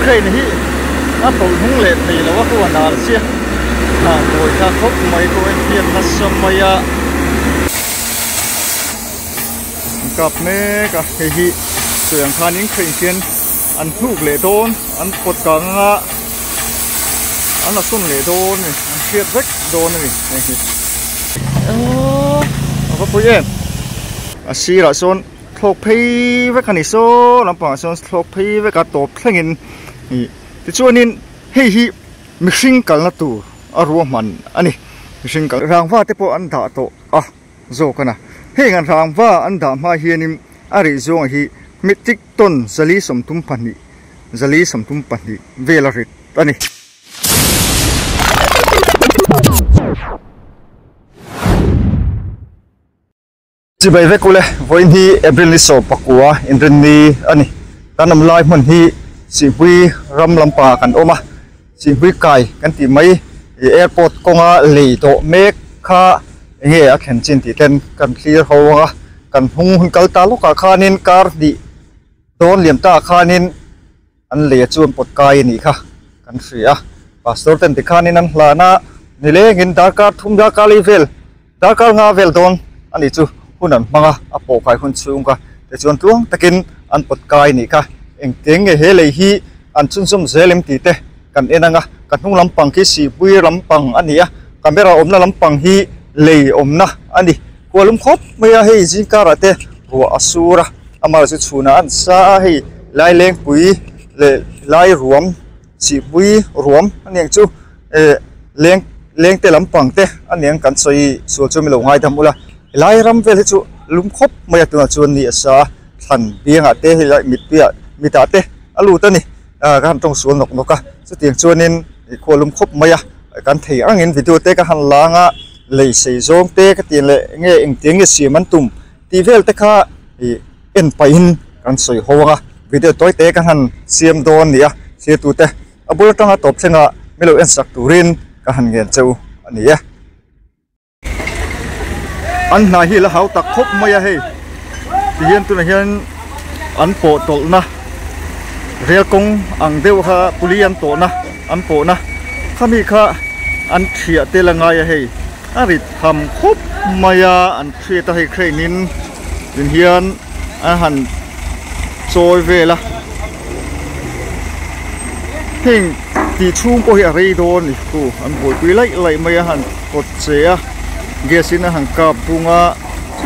ใครนี่อ่ะตัวหุ่งเล็ดนี่แล้วว่าตัวนาเสียโอยถ้าครบไม่ตัวเพียงทัศน์มายากับเมกะเฮีเสียงคานิ่งเคยเขียนอันทุกเล่โดนอันกดกังอ่ะอันละส้นเล่โดนนี่อันเชียดเล็กโดนนี่เอาก็พูดเองสีละส้นทกพีไว้กันนี่โซ่ลำปางส้นทกพีไว้กับตัวเพลงนี่ที่ช่วงนี้เฮีมิกซิงกันละตัวอารมณ์มันอันนี้มิกซิงกันรางว่าที่พออันด่าโตโจกันนะเฮ้ยงานรางว่าอันด่ามาเฮียนิมอะไรโจฮีมิติกต้นจลีสมทุมปันนี่จลีสมทุมปันนี่เวลาริดอันนี้จีบไปเวกุเลยวันนี้เอเบรลิโซปักวัวอินเดนีอันนี้การนำลายมันที่สิบวิรำลำปากันโอมาสิบวิไก่กันตีไม่แอร์พอร์ตกงาหลีโตเมฆข้าเหี้ยเข็นจินตีเต้นกันเคลียร์เขาว่ากันหุ่นกัลตาลูกข้านินการดีโดนเหลี่ยมตาข้านินอันเหลียจวนปดไก่นี่ค่ะกันเสียพาสโตร์เต้นตีข้านินนั้นลานะนี่เลี้ยงินดาร์การทุ่มดาร์การลีเวลดาร์การงาเวลโดนอันนี้จูหุ่นนั้นมังอ่ะโปไก่หุ่นสูงกันแต่จวนตัวตะกินอันปดไก่นี่ค่ะเอ็งเก่งเฮเลยฮีอันชุ่มเซลิมตีเตกันเอ็นังอ่ะกันหุ่นลำปังที่สีบุยลำปังอันนี้อ่ะกันเบราอมนะลำปังฮีเลยอมนะอันนี้กัวลุมคบไม่ให้จิงการะเตหัวอสูระอามาสุดชูนันสาให้ไล่เลี้ยงปุยไล่รวมสีบุยรวมอันนี้จูเลี้ยงเตลำปังเตอันนี้กันสวยสวยจนไม่ลงง่ายทำอุละไล่รำเวลจูลุมคบไม่อยากตัวชวนนี่สาทันเบียงอาเตให้ไล่มิดเปียมิดอาเตอลูตัวนี้การตรงสวนนกสุดที่ชวนนี่กัวลุมคบไม่อยากการเถียงเงินวิดีโอเตกันหันหลังอ่ะเลยใส่โจงเตะก็ตีเลยเงี้ยเองเตียงเงี้ยเสียมันตุ่มทีเวลเตะข้าเอ็นไปหินกันสวยหัววิดีโอตัวเตะกันหันเสียมโดนเนี่ยเสียตัวเตะอาบุรุษต้องตบเชงอ่ะไม่รู้เอ็นสักตูรินกันหันเงี้ยเจ้าอันนี้อันไหนที่เราเขาตักคบไม่ให้ที่เห็นตัวนี้อันโปตลนะเรียกงอังเดียวข้าปุริยันโตนะอันโปนะข้ามีข้าอันเฉียเตลังไงให้อาริทำคบมายาอันเฉียตให้ใครนินเป็นเฮียนอาหารโซยเวละเพ่งตีชุ่มก็เฮียรีโดนอีกกูอันป่วยปีไล่มายาหันกดเสียเกสินอาหารกับปุงะ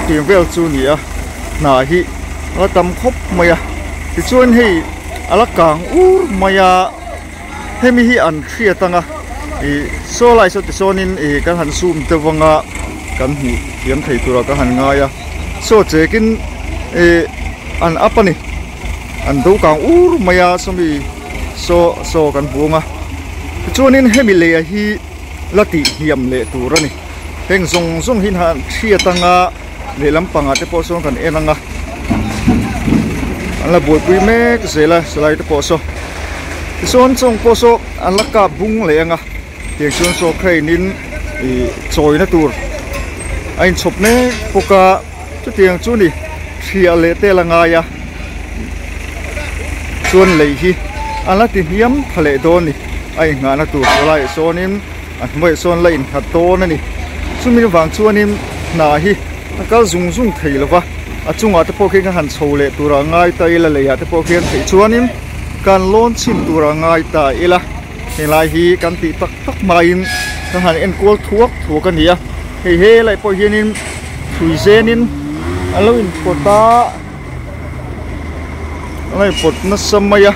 เตียงเวลจูนี่อะหนาฮิแล้วทำคบมายาที่ชวนให้อลักกังมายาให้มีฮิอันเฉียตังอะโซไลโซติโซนินกันหันซูมเตวังะกันหูเทียมไทยตัวกันหันง่ายะโซเจกินอันอัปนี่อันดูกังมายาสมีโซกันบวงะโซนินให้มีเลยฮีละติเทียมเลตัวนี่เพ่งทรงหินหันเชียตังะเลลำปังอาเตปอซกันเอนังะอันละบวกวิเมกเสละสไลต์ปอโซส่วนทรงปอโซอันละกาบุงเลยงะเด็กชนโซใครนินจอยนะตัวไอ้ชบเนี่ยพวกจุดเตียงจุนี่เชียเลเตลังไงอะส่วนเลยฮีอันละที่เฮียมทะเลโดนนี่ไอ้งานนะตัวอะไรโซนิมอันไม่โซนเลยขัดโตนั่นนี่ส่วนมีฝั่งส่วนนิมหนาฮีแล้วก็ซุ่งถี่แล้ววะจุงอาจจะพวกเขาหันโซเลตัวง่ายตายละเลยอาจจะพวกเขาถี่ส่วนนิมการล้นชิมตัวง่ายตายละเฮลายฮีกันติตักมาอินทหารเอ็นกวลทัวกันเนี่ยเฮ้ไรพอเฮียนินถุยเซนินอะไรอินปดตาอะไรปดนัสมัย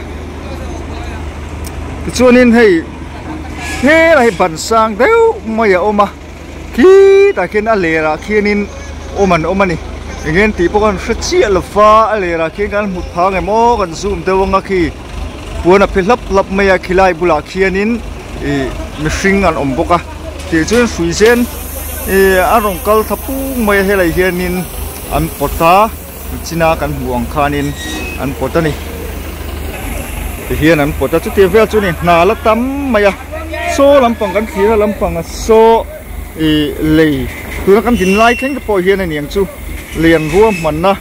ที่ชวนนินเฮ้ไรบันสังเดียวไม่เอามาขี้แต่เขียนอะไรละเขียนินโอมันนี่อย่างเงี้ยตีพวกกันเสียลฟ้าอะไรละเขียนกันหมุดพังไอ้โม่กันซูมเตวังขี้ปวดพิลับไม่อยากขี้ไล่บุหรี่เขียนินมิชิงอันอมบกะที่จนสุยเซนอารมณ์กัลทับปูไม่ให้ไรเขียนินอันปตาจินากันห่วงคานินอันปตานี่เฮียนันปตาจุดเทียบจุดนี่นาละตั้มไม่อะโซ่ลำปังกันขี้ลำปังโซ่เลยคือกันกินไล่แข่งกับพอเฮียในเนี่ยจูเรียนร่วมมันนะ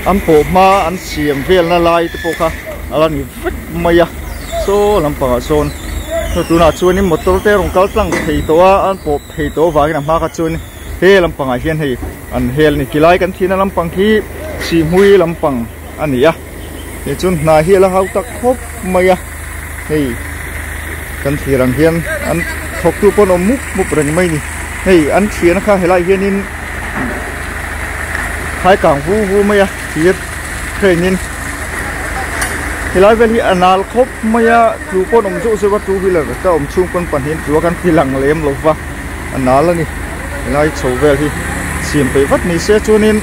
อันโปมาอันเสียมเวลละลายตะโปค่ะ alan ni vek maya so lampang son tu na chuan in motor te rong kal tlang thei to a an pop thei to wa na ma ka chuan he lampang a hian hei an hel ni kilai kan thina lampang hi si hui lampang ania he chun na hi la hau tak khop maya hei kan thirang hian an thok tu pon om mup reng mai ni hei an thian kha helai hian in hai kang vu maya thiet treinin helai vel hi anal khop maya tu pon om zo se wa tu wheeler ta om chung pon pan hin tu kan tilang lem lo wa anal ani helai chho vel hi sim pe vat ni se chunin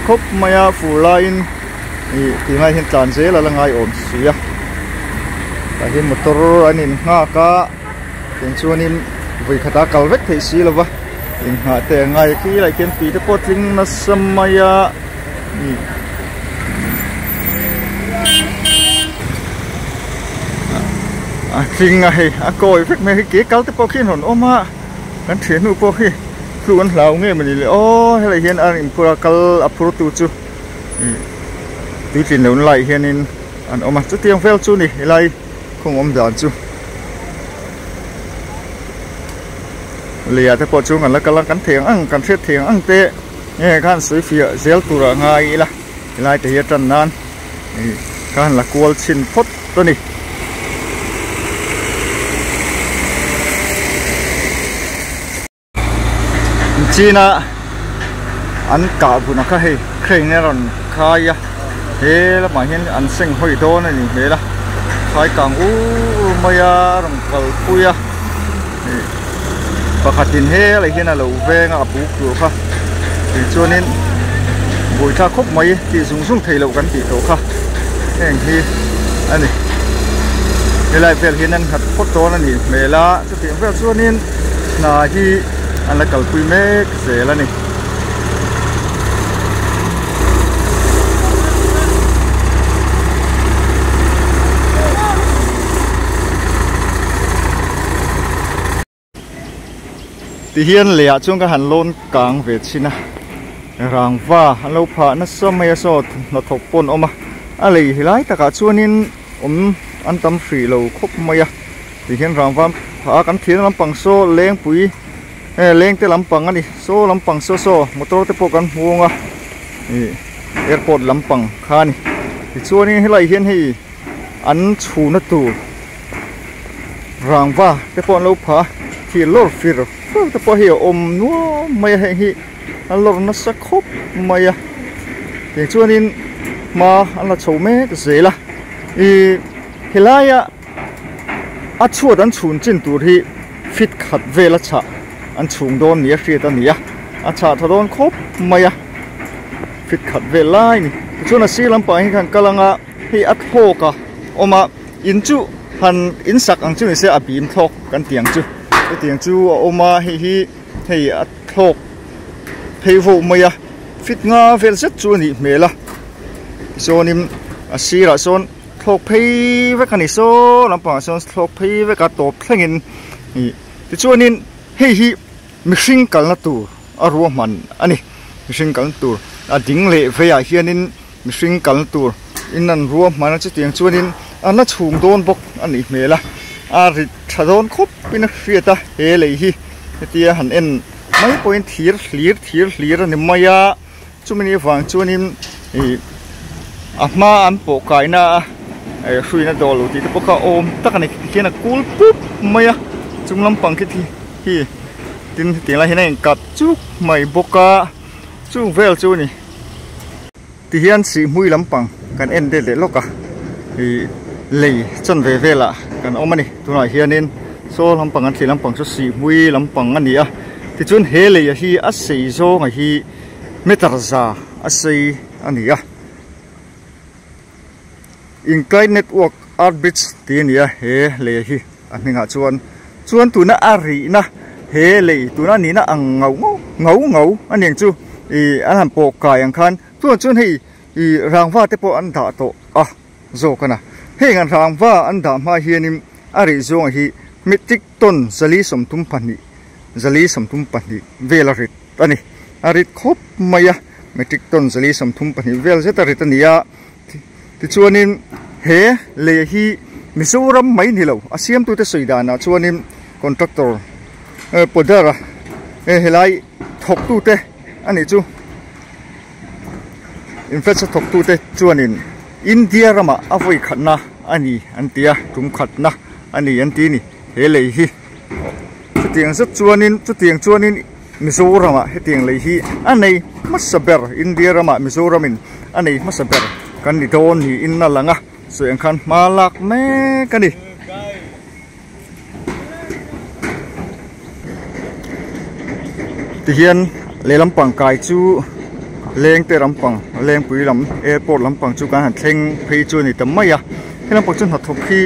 khop maya fu line ni ti ngai hin tlan ze la ngai om sia ta hin motor anin nga ka ten chuanin voi khata kal vek thei si lova in ha te ngai ki lai ken pi te potling na samaya ni a thing a hei a koi vek me ki kal te pokhin hon oma kan thien u po hi fluan hlau nge mani le o helai hian an impura kal apur tu chu ti tin leun lai hian in an oma chu tiang vel chu ni helai khong om dan chu lia te po chu ngan la kala kan thiang ang kan thet thiang ang te nge kan sui fia zel tura ngai la helai te hi tan nan kan la kual chin phot to ni China an ka bu na kha he khrei ne ron khaya he la ma hian an seng hoi do na ni he la khai kang u maya rong kal puya pakhatin he la hian a lo venga pu ku kha ti chuanin bui tha khop mai ti sung sung thei lo kan ti to kha heng hi ani helai vel hian an hat phot to na ni mela chu ti vel chuanin na hi an la kal pui mek se la ni ti hian lea chung ka han lon kang ve china rangwa an lo pha na samaya so na thok pon oma a lei hilai taka chuanin an tam free lo khop maya ti hian rangwa pha kan thien lampang so leng pui leng te lampang ani so lampang so motor te po kan huanga airport lampang khani ti chuani helai hian hi an chhuna tu rangwa te po lo pha thi lor fir te po hi om nu mai hi an lor na sa khop maya ti chuanin ma an la chho me ka zela helaya a chuat an chhun chin tur hi fit khat vela cha an chung don nia hriat ania a cha thadon khop maya fit khat ve lai ni chuna si lampa hi kan kalanga hi a thoka oma in chu han in sak ang chu se a bim thok kan tiang chu oma hi hei a thok thei vo maya fit nga vel set chu ni mela sonim a sira son thok phei ve kan ni so lampa son thok phei ve ka top thlengin ni ti chuanin hei hi mihring kalna tur a ruwa man ani mihring kalna tur a ding le veya hianin mihring kalna tur in an ruwa man chi tiang chuanin ana chung don bok ani mela a ri thadon khop pin hriata he lei hi tia han en mai point thir hlir ani maya chumini wang chuanin ahma an po kaina hruina dolu ti te poka om takani hiana kul pup maya chunglam pangki hi tin tiếng là hiện nay cặp chút mày boka chút vel chút này thì hiện sĩ mui lắm bằng cần em để lóc cả thì lì chân về về là cần ông này tôi nói hiện nên số lắm bằng anh thì lắm bằng số sĩ mui lắm bằng anh nhỉ thì chuyện hệ lì hi ắt sĩ số ngày hi metaza ắt sĩ anh nhỉ incline network outreach thì nhỉ hệ lì hi anh mình chuan tụi nó ari na he lei tuna ni na ang ngau an yang chu an han po kai ang khan tu chun hi rangwa te po an da to zo kana he ngan rangwa an da ma hianim ari zo hi mitik ton zali somtum pani velarit ani arit khop maya mitik ton zali somtum pani vel zeta ritania ti chuanin he le hi Mizoram mai ni lo asiam tu te soidana chuanin contractor podara helai thok tu te ani chu infection thok tu te chuanin India rama avoi khatna ani antia tum khatna ani anti ni hele hi chutiang sa chuanin Mizoram he tiang le hi anei masaber India rama Mizoramin anei masaber kan ni don ni inna langa so yang khan malak me kan ni ti hian le lampang kai chu leng te lampang leng pui lam airport lampang chu kan han thleng phei chu ni tamaya he lampang chu hathok khi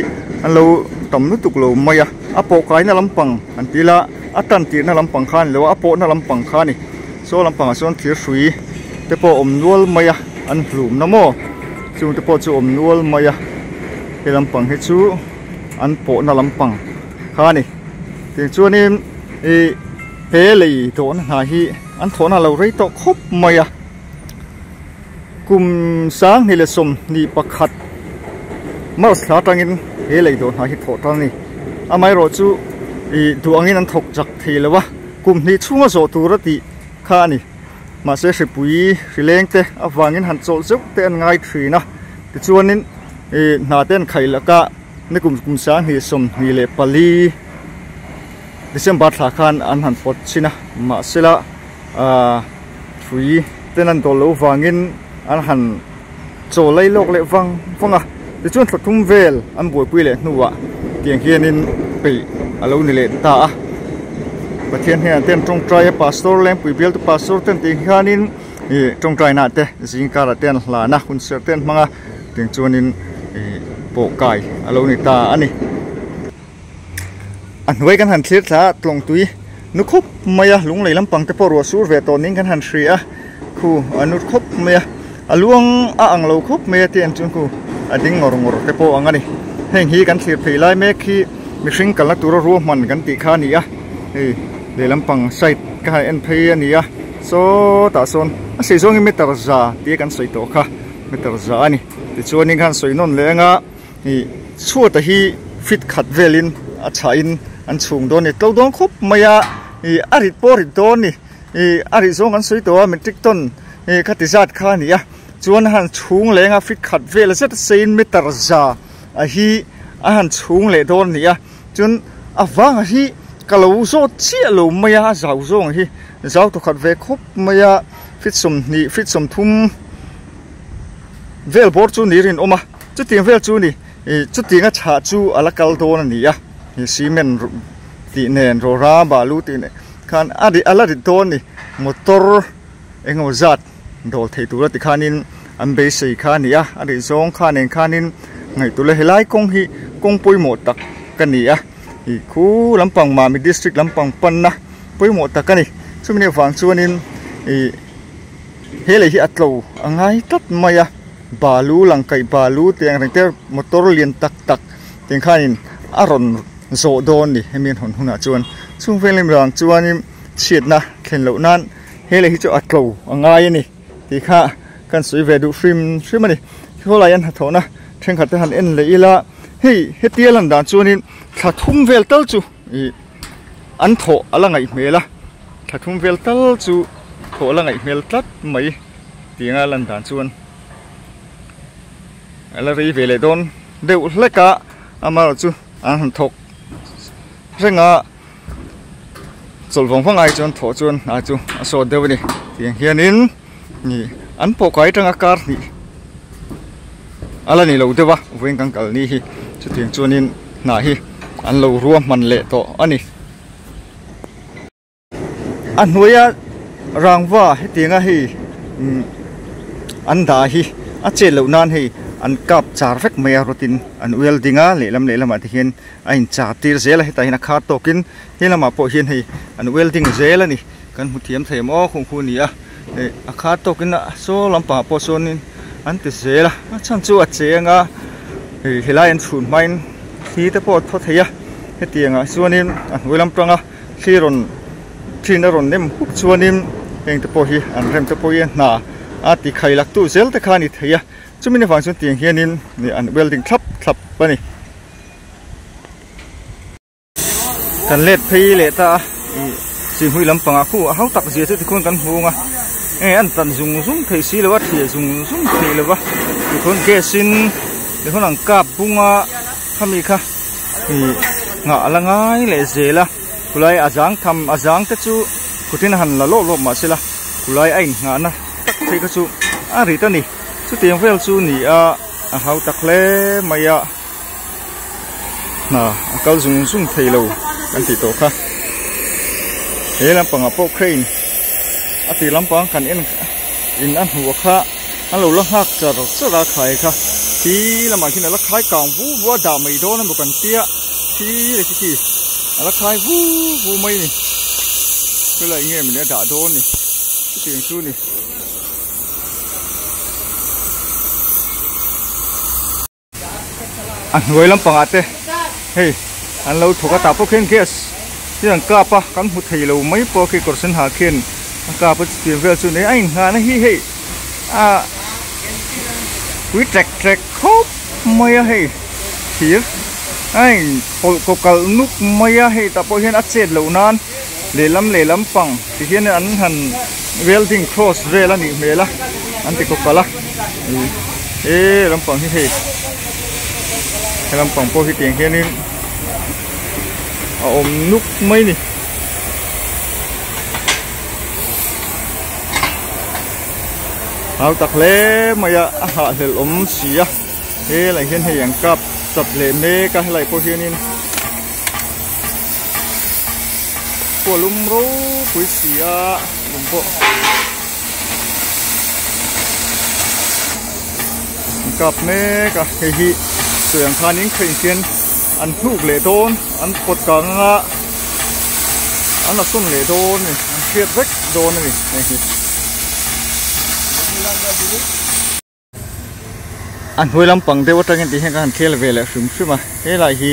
an lo tam nu tuk lo maya apo kai na lampang an tila atan ti na lampang khan lo apo na lampang khan ni so lampang a son thir hrui te po om nual maya an hlum na mo chu te po chu om nual maya he lampang he chu an po na lampang khan ni ti chu ni he lei to na hi an thona lo rei to khop maya kum sang ni le som ni pakhat mas la tangin he lei do na hi tho tang ni amai ro chu du angin an thok jak thelewa kum ni chunga zo tur ti kha ni ma se pui rileng te awangin han chol zuk te an ngai thina ti chuanin na ten khaila ka ni kum sang ni som ni le pali December thla khan an han pot china ma sela thui tenan to lo wangin an han cholai lok le wanga ti chuan thum vel an boi pui le nuwa tiang hianin pe alo ni le ta pathian hian ten tong trai pastor lem pui bel tu pastor ten ti hianin tong trai na te jingkara ten hla na hun ser ten manga tiang chuanin po kai alo ni ta ani an hoi kan han thlir thla tlong tui nu khop maya lung lei lampang te por ro sur ve to ning kan han thria khu anu khop maya aluang a ang lo khop maya te an chung khu ading ngor te po angani heng hi kan thlir phei lai me khi mi hring kal na tur ro man kan ti kha ni a le lampang site ka en phei ani a so ta son a se zong meter za ti kan soi to kha meter za ani ti chuanin kan soi non lenga ni chuata hi fit khat velin a chain an chung don ni to don khop maya arit porit don ni ari zong an soi to metric ton khatizat kha ni a chuan han chung lenga fit khat vel zet sein meter za a hi a han chung le don ni a chun awang hi kalo zo chia lo maya zau zong hi zau to khat ve khop maya fit som thum vel bor chu ni rin oma chu tiang vel chu ni chu tinga cha chu alakal don ni a cement ti nen ro ra balu ti ne khan adi alari don ni motor engo zat dol thei tu ti khanin an be sei kha ni a adi zong khanin ngai tu le helai kong hi kong poi mo tak kan ni a hi khu lampang ma mi district lampang pan na poi mo tak kan ni chumni wang chuanin hele hi atlo angai tat maya balu langkai balu tiang reng te motor lian tak tiang khanin aron zo don ni hemin hon huna chuan chung velim rang chuanin chiat na khen lo nan hele hi chu atlo angai ni ti kha kan sui ve du film ani holai an hathona theng khat han en le ila hei hetialan dan chuanin thum vel tal chu an tho alangai mela thum vel tal chu tho alangai mel tlat mai tinga lan dan chuan ala ri vele don deu hleka amar chu an han thok renga solvong fangai chon tho chuan a chu so deu ni tiang hianin ni an po kai tanga kar ni ala ni lo dewa wen kang kal ni hi chu tiang chuanin na hi an lo ruam man le to ani an noya rangwa he tinga hi an da hi a che lo nan hi an kap char vek maya rotin an weldinga lelam ati hian a in cha tir zela heta hina kha tokin hilama po hian hei an welding zela ni kan huthiam them o khung khu ni a kha tokin so lampa po sonin an ti zela chan chu a chenga helai an chhun main hi te po tho theya hetianga chuanin an welam pranga thina ron nem huk chuanin eng te po hi an rem te po hi na ati khailak tu zel te khani theya chúng mình phang xuống tiền hiền in ni an building thấp bên này cần lết phi lệ ta chỉ huy làm bằng aku háo tắc gì thế thì con cần hùng anh tận dùng thấy xí là thì dùng thì là thì con kê xin thì con làm cạp bunga kami kha thì ngã là ngay lệ dễ là kulai azang tham azang te chu kutin han la lo mà sẽ là kulai anh ngã na tắc thấy cái chu rita ni chu tiền vel chu ni háo tắc lệ mày na câu dùng thấy lâu anh thì tổ kha thế làm bằng bộ crane thì làm bằng cần in ăn hùa kha ăn lâu lắm hắc giờ ra khai kha thì làm mà khi nào nó khai càng vũ đào mày đó nó một cần tia thì là cái gì nó khai vũ mày này cái này nghe mình đã đào đó này cái tiền xu này anh người làm bằng ate hey anh lâu thuộc cái tàu bộ crane gasที่อังกาปะกันหุดให้เราไม่พอคือกดสัญหาเขียนอังกาปะเสียเวลสุดในไอ้งานนั้นเฮ้วิแทรกครบไม่ให้เสียไอ้ปกตินุกไม่ให้แต่พอเห็นอัดเสร็จเหล่านั้นเล่ล้ำปังที่เห็นอันหันเวลดิ้งครอสเวลนี่เมล่ะอันที่ปกติละล้ำปังที่ล้ำปังพอที่เตียงเห็นนี่นุกไม่นี่เอาตักเล่มาอย่าหาเห็ดเสียอะไรเห็นให้อย่างกับจับเล่เมก็อะไรพวกนี้พวกลุมรู้ปุ๋ยเสียลุมพวกกับเมก็เฮีเสียงคานิ้งเคยเขียนอันทุกเหล่โดนอันปดกังอันละส้นเหล่โดนนี่อันเทียดเล็กโดนนี่อันห้วยลำปังเดี๋ยวว่าจะกันตีให้กันเที่ยวเวลาสุ่มสุ่มมาเฮ้ยไรฮี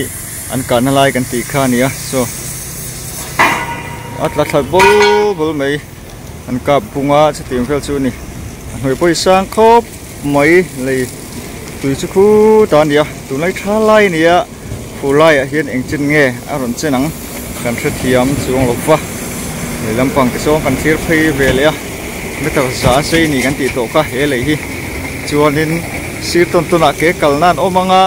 อันการอะไรกันตีข้านี่โซ่อัดลัดทัดบอลไม่อันกับปุงว่าจะเตรียมเฟลซูนี่อันห้วยไปสร้างครบไม่เลยตุยสุขุตอนเดียวตุไล่ท่าไล่เนี่ยผู้ไล่เห็นเองจึงเงี้ยอารมณ์เจนังกันเทียมช่วงหลบฟ้าในลำพังกระโซงกันเทียบให้เวลาไม่ต้องสาเสียนี่กันตีโตก็เฮเลยฮีชวนนินสีต้นนักเกกัลนั่นโอมังะ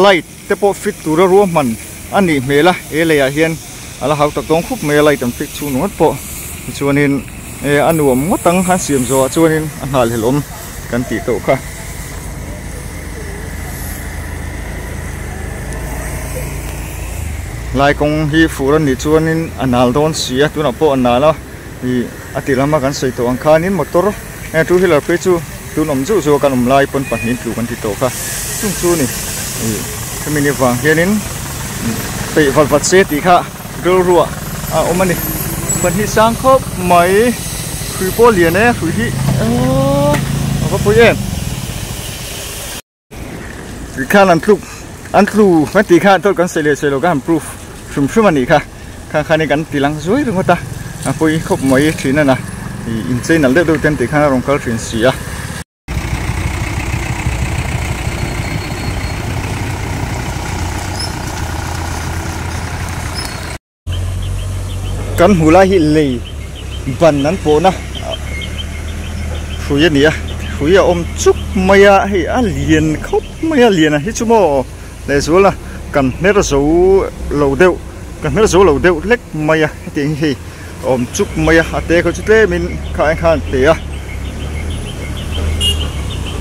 ไล่เตปฟิตตัวรัวมันอันนี้เมล่ะเฮเลยเห็นอะไรเขาตะกงคุบเมลัยจำฟิตชูนวดโปชวนนินอันหนุ่มตั้งหันเสียมโซ่ชวนนินอันหาเลยล้มกันตีโตก็ลายกงฮีฟูรันนี่ชวนนินอันนาลโดนเสียตัวนับโปอันนาละนี่อติลามากันใส่ตัวอังคานินมอเตอร์ทูฮิลาเปจูตัวนมจู่กันนมลายปนปันนินถูกันที่โตค่ะจู่นี่ถ้ามีนิฟังเฮียนินไปวัดเซติค่ะรัวอมันนี่ปันที่สร้างครบไหมคือโปเลียนเนี่ยคือที่เอาก็โปเย็นคือข้าอันทรูไม่ตีข้าต้นกันเซเลกันพรูฟชุ่มมันนี่ค่ะข้าในกันตีหลังสวยตรงนั้นตาพอยครบไหมทีนั่นนะอินเซนนั่นเลือดดูเต็มตีข้าลงกันถึงเสียกันหูลายหินเลยบันนั้นโปนะคุยนี่คุยอมจุกไม่ให้เลียนเขาไม่เลียนให้ชั่วโมงเลยสุดละกันเนื้อสูเหลาเดียวกันเนื้อสูเหลาเดียวเล็กไม่ตีให้อมจุกไม่เตะเขาจุดเล่มินข้างเตะ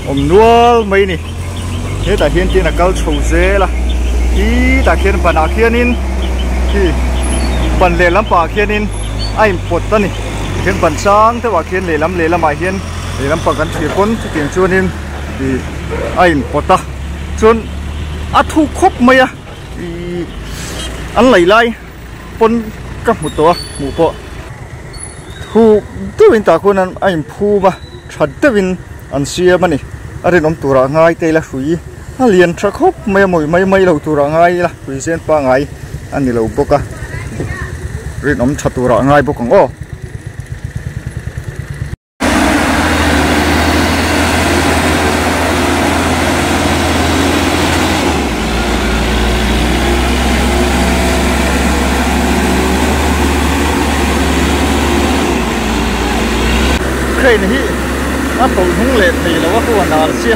อมนัวไม่นี่เฮ้แต่เห็นที่นักการชูเซละที่แต่เขียนปัญหาเขียนินที่ปันเล่ลำปากเขียนินไอ้ปวดตันนี่เขียนปันช้างแต่ว่าเขียนเล่ลำมาเขียนเล่ลำปากกันเสียคนที่เตียงชวนนินที่ไอ้ปวดตาชวนทุกครบไหมอันไหลปนกับหมูตัวหมูปอถูกตัววินตาคนนั้นไอ้ผู้มาชัดตัววินอันเสียมันนี่อะไรน้องตัวร่างไงเตะละหุยเรียนชักครบไม่เราตัวร่างไงละหุยเส้นปางไงอันนี้เราปกะเรียนน้องชัดตัวร่างไงปกของ đây này nó tụi hung lệ thì là có hoàn đàn xia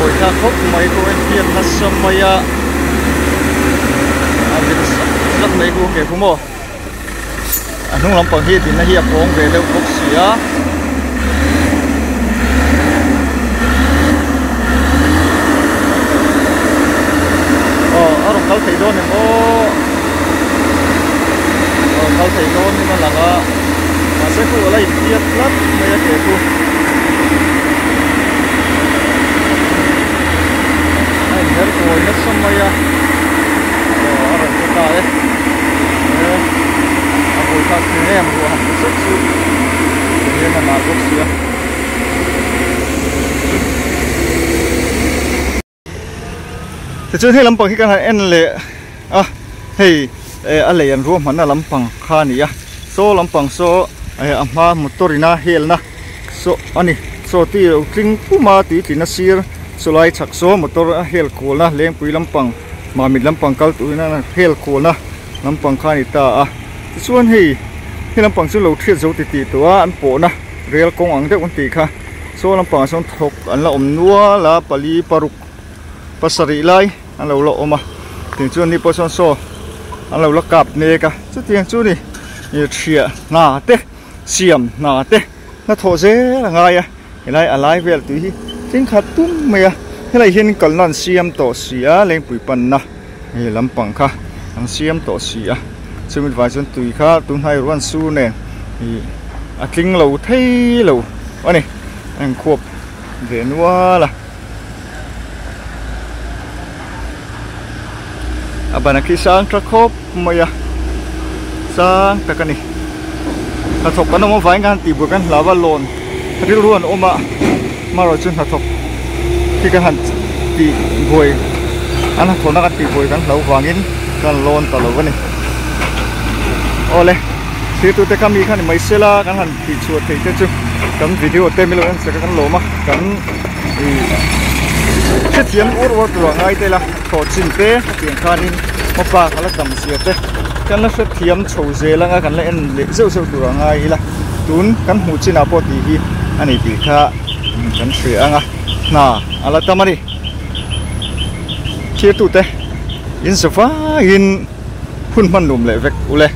rồi ta khóc mấy cô em tiền nó xâm mày rất mấy cô kể cũng mò nung lòng bằng hi thì nó hiệp bóng về đâu khóc xía ở trong câu thầy đôn này câu thầy đôn nhưng mà là mà sẽ phụ lấy tiết lắm mấy kể phụ anh nhớ rồi nhất xong mấy ở rồi chúng ta đấy hồi khác thì em của hẳn rất sự nên là gốc xưa thì chưa thấy lắm bằng khi cái này anh lệ thì anh lệ anh ruộng mà nó lắm bằng kha này số lắm bằng số mà motorina hel na số anh số tí trinh puma tí nó xir số lại chắc số motor hel cool na lên quý lắm bằng mà mình lắm bằng cao tuổi na hel cool na lắm bằng kha này ta xuân thì lắm bằng số lầu thiệt dấu tíตัวanh bộ na real công ăn đấy con tí kha số lắm bằng số thục anh là nua là pali paruk pasari lai anh lâu lộ mà tiếng chuan đi po son so anh lâu lắc cặp nè cả chút tiếng chút đi như chia nà tê xiêm nà tê nó thô dễ là ngay cái này anh lại về tùy tiếng khát tung mày cái này hiện cần làm xiêm tổ xía lên bụi bẩn nè thì làm bằng kha làm xiêm tổ xía cho mình vài chân tùy kha tuần hai ruộng su nè thì kính lâu thấy lâu anh này anh khộp để nuôi là apa nak kisah terkop maya sang takani hathok kan mo vai ngan ti bukan lava lon ril ruan oma maro chun hathok ti kan han ti boi ana thona kan ti boi kan lo wangin kan lon ta lo ni ole si tu te kami khan mai sela kan han ti chuat te chu kan video te milo an se kan lo ma kan cái thiếm út út rồi ngay đây là thổ chín té tiền khanin một ba cái là cầm xiết té cái nó sẽ thiếm chầu dê là ngay cái là anh lấy rượu rượu rồi ngay là tún cái hũ chín nào bỏ thì anh ấy bị kha cái sữa anh à là tao mà đi chia tụt té in sofa in phun man nụm lại vẹt ule